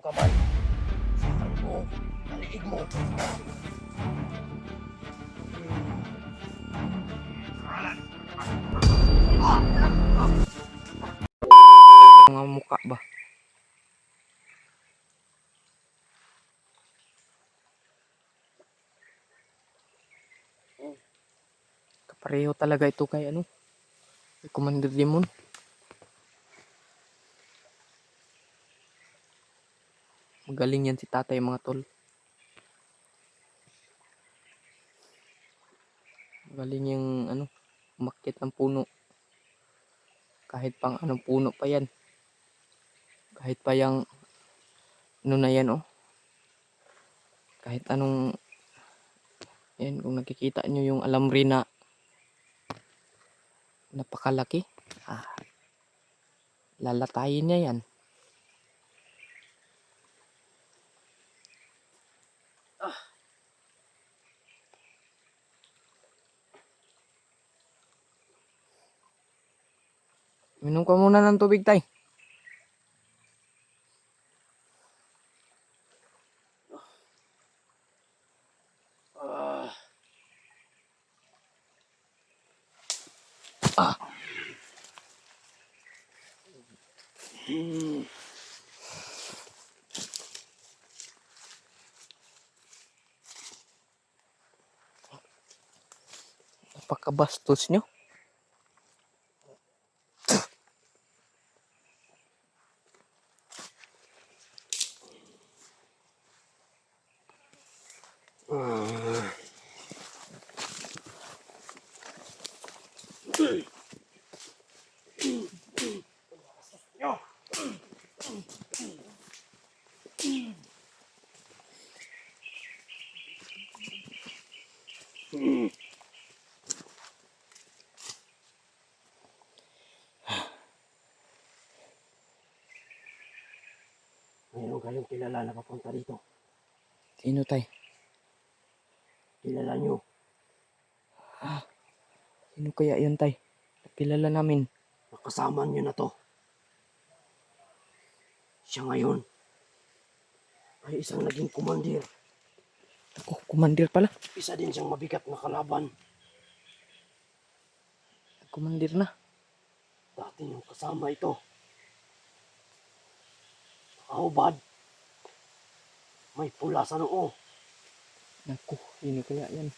Kamay. Saan mo? Naliig mo. Mga mukha ba? Kapareho talaga ito kay ano? Kay Commander Demon. Magaling yan si tatay mga tol. Magaling yung ano, umakyat ng puno. Kahit pang anong puno pa yan. Kahit pa yung ano na yan oh. Kahit anong yan, kung nakikita nyo yung alambre na napakalaki. Lalatayin niya yan. Minom ka muna ng tubig tay. Napakabastos nyo. Mayroon kayong kilala na papunta dito. Sino tay? Kilala nyo. Sino kaya yan tay? Kilala namin. Nakasama nyo na to. Siya ngayon ay isang naging kumandir. Ako, commander pala. Isa din siyang mabigat na kalaban. Commander na. Dati yung kasama ito. Nakahubad. May pula sa noo. Naku, sino kaya yan?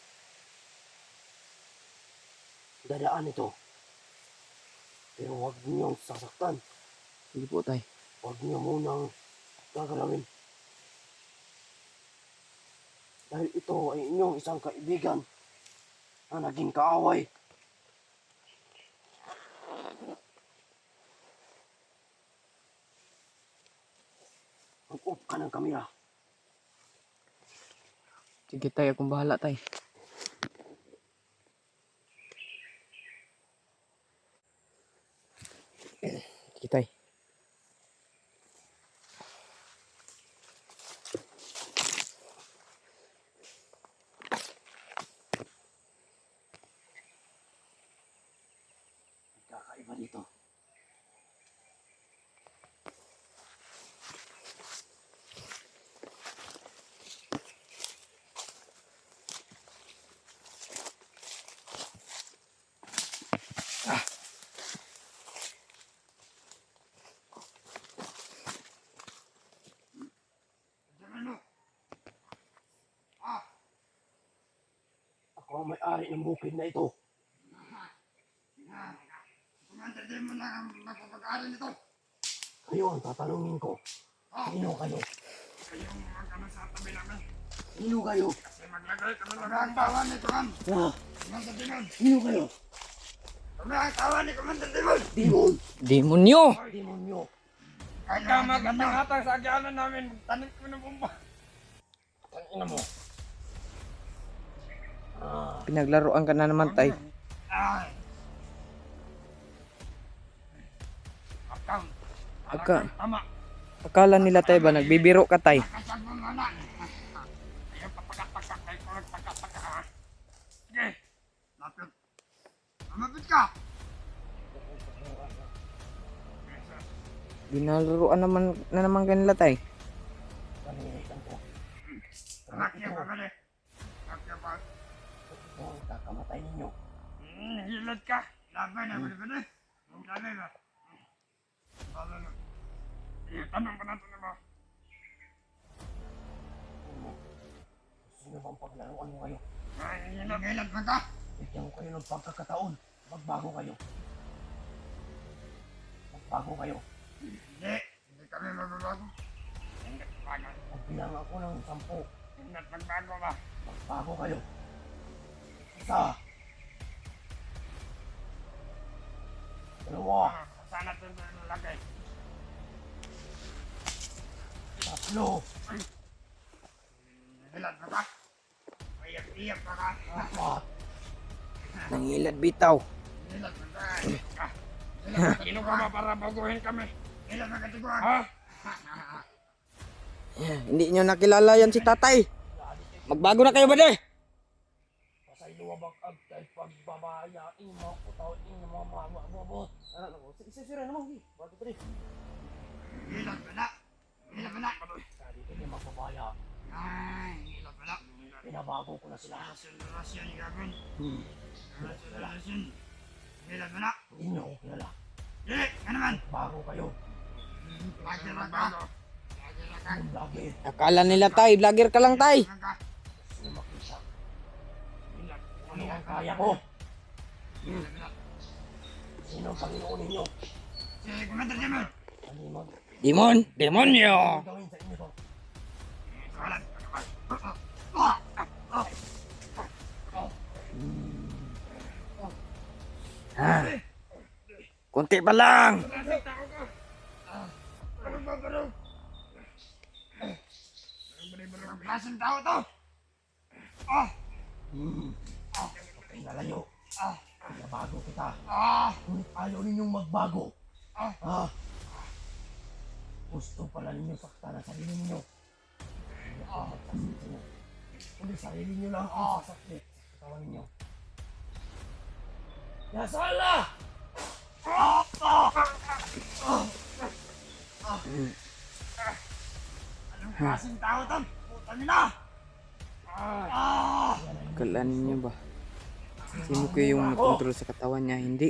Dadaan ito. Pero huwag niyong sasaktan. Sige po tay. Huwag niyo munang gagalawin. Dahil ito ay inyong isang kaibigan na naging kaaway. Mag-off ka ng kamera. Sige tay, akong bahala tay. Sige tay. Kakaiba dito. Ako ang may-ari ng bukid na ito. Commander Demon lang ang magpapag-ari nito. Kayo ang tatanungin ko. Sino kayo? Kayong magkano sa tabi namin. Sino kayo? Kasi maglagay kami lang ang tawa ni Commander Demon. Sino kayo? Kami ang tawa ni Commander Demon. Demon! Demonyo! Demonyo! Kahit ka magkatang-atang sa agyanan namin, tanim ko ng bomba. Tangina mo. Pinaglaruan ka na naman tay. Ay. Akang. Aka, Tama. akala nila tay ba nagbibiro ka tay? Kasag mo nga na. Ayaw papagat-pagat kay ko nagpagat-pagat ha. Sige. Lapit. Lumapit ka. Binaluruan naman na naman kanila tay. Sakya pa ka rin. Sakya pa. Ito ang kakamatay ninyo. Hilot ka. Laban na, wala ka na. Laban na. Laban na. Tanong pa natin ba? Sino bang paglaruan mo kayo? Ay, hilot pa ka. Bigyan ko kayo ng pagkakataon. Magbago kayo. Magbago kayo. Hindi. Hindi kami magbabago. Hindi magbago. Magbilang ako ng 10. Hindi magbago ba? Magbago kayo. Isa. Dalawa. Sana ito yung lagay. Tatlo. Hilot pa ka. Iyak pa ka. Apat. Nangilad bitaw. Hilot pa ka. Sino ka ba para baguhin kami? Hilot pa ka tiguan. Ha? Hindi nyo nakilala yan si tatay. Magbago na kayo ba de? Pasay luwabag ag kay pagbabaya. Imo ko tao. Imo mamabot. Ano ko? Sira naman. Bago pa rin. Hilot pa na. Hilot pa na. Kali ko niya magbabaya. Ay, hilot pa na. Pinabago ko na sila. Rasyon ni Gabin. Rasyon. Hilot pa na. Hindi niyo ako kilala. Dili, ka naman. Bago kayo. Lagi lang ka. Yung lagi. Akala nila tay, vlogger ka lang tay. Sino makita? Ano ang kaya ko? Sino ang Panginoon ninyo? Si Commander Demon. Ano mag Demon, demonyo. gawin sa inyo to? Kalat. Kunti pa lang. Klaseng tao to. Okay, nalayo. Nabago kita. Ah, Ngunit ayaw ninyong magbago. Gusto pala ninyo saktan ang sarili ninyo. Hindi ako magsasakit sa inyo. Kundi sarili ninyo lang ang sasakit sa katawan ninyo. Yasala! anong klaseng tao to? Puta nila. Akala ninyo ba? Si Mukoy yung nagkontrol sa katawan niya, hindi.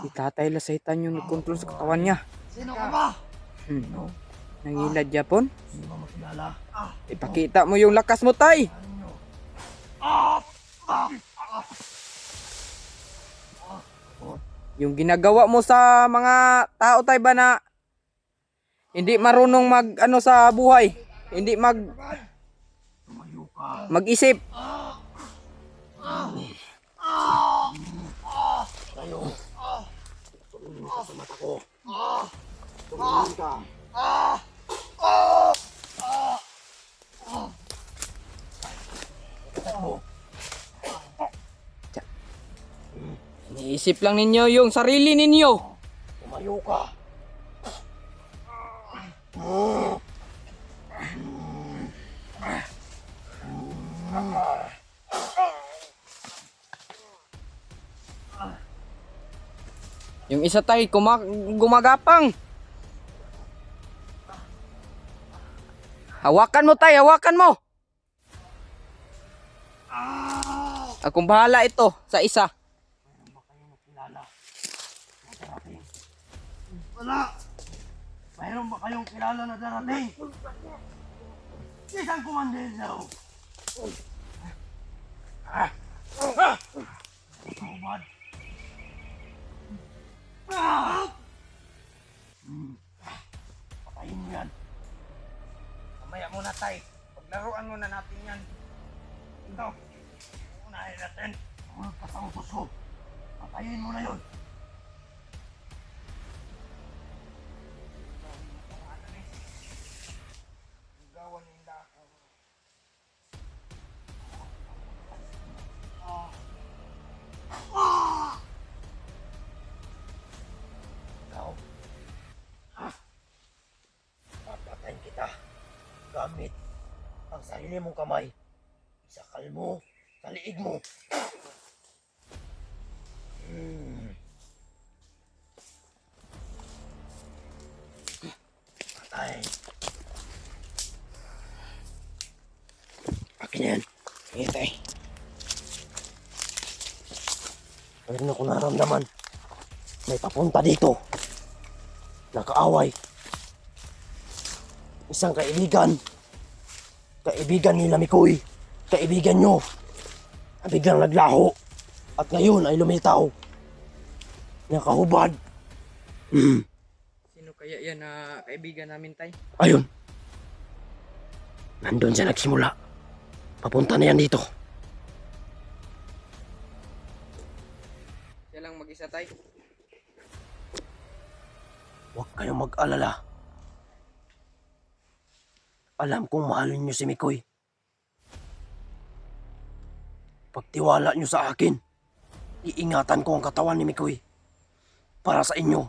Si tatay Lasaitan yung nagkontrol sa katawan niya. Sino ka ba? Nangilad Japon? Sino ba makilala? Ipakita mo yung lakas mo tay. Ano nyo? Yung ginagawa mo sa mga tao tay ba na hindi marunong mag ano sa buhay, hindi Tumayo ka. mag-isip. Tayo. Tumingin ka sa mata ko. Tumingin ka. Katat mo. Iniisip lang ninyo yung sarili ninyo. Tumayo ka. Yung isa tay gumagapang. Hawakan mo tay, hawakan mo. Akong bahala ito sa isa. Mayroon ba kayong nakilala? Na darating? Wala. Mayroon ba kayong kilala na darating? Isang kumandero. Ubad. Patayin mo yan. Mamaya muna tay. Paglaruan muna natin yan. Ito. Unahin natin. Mga kasangkos ko. Patayin mo na yun. Gawan nila. Ikaw. Papatayin kita. Gamit ang sarili mong kamay. Isakal mo sa liig mo. Patay. Akin na yan. Sige tay. Mayroon ako naramdaman. May papunta dito. Nakaaway. Isang kaibigan. Kaibigan nila Mikoy. Kaibigan nyo. Biglang naglaho. At ngayon ay lumitaw. Nakahubad. Sino kaya yan na kaibigan namin tay? Ayun. Nandun siya nagsimula. Papunta na yan dito. Siya lang mag-isa tay. Huwag kayong mag-alala. Alam kong mahalin niyo si Mikoy. Pagtiwala niyo sa akin, iingatan ko ang katawan ni Mikoy. Para sa inyo.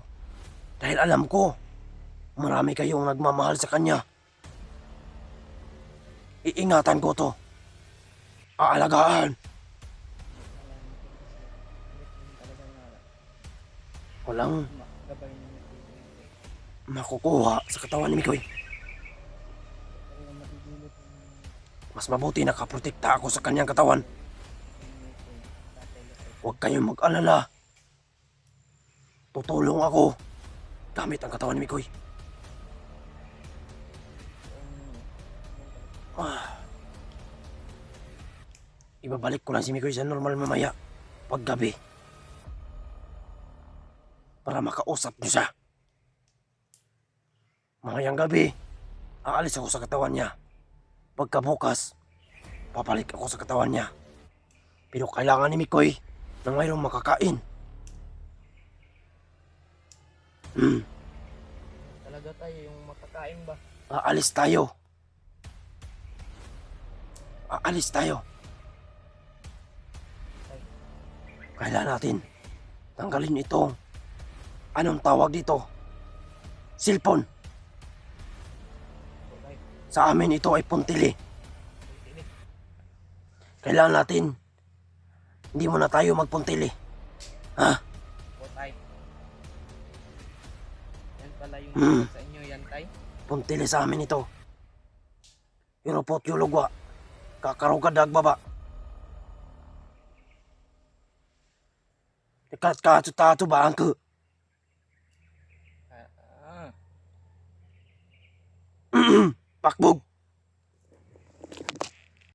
Dahil alam ko, marami kayong nagmamahal sa kanya. Iingatan ko to. Aalagaan. Walang makukuha sa katawan ni Mikoy. Mas mabuti nakaprotekta ako sa kanyang katawan. Huwag kayong mag-alala. Tutulong ako gamit ang katawan ni Mikoy. Ibabalik ko lang si Mikoy sa normal mamaya paggabi. Para makausap niyo siya. Mamayang gabi, aalis ako sa katawan niya. Pagkabukas, papalik ako sa katawan niya. Pero kailangan ni Mikoy na mayroong makakain. Talaga tayo yung makakain ba? Aalis tayo. Aalis tayo. Kailangan natin tanggalin itong anong tawag dito? Cellphone. Sa amin ito ay puntili. Kailangan natin hindi muna tayo magpuntili. Ha? O tay. Yan pala yung sa inyo yan tay. Puntili sa amin ito. Pero pot yulugwa. Kakarugad dagbaba. Tato ba ang Ah. pakbog.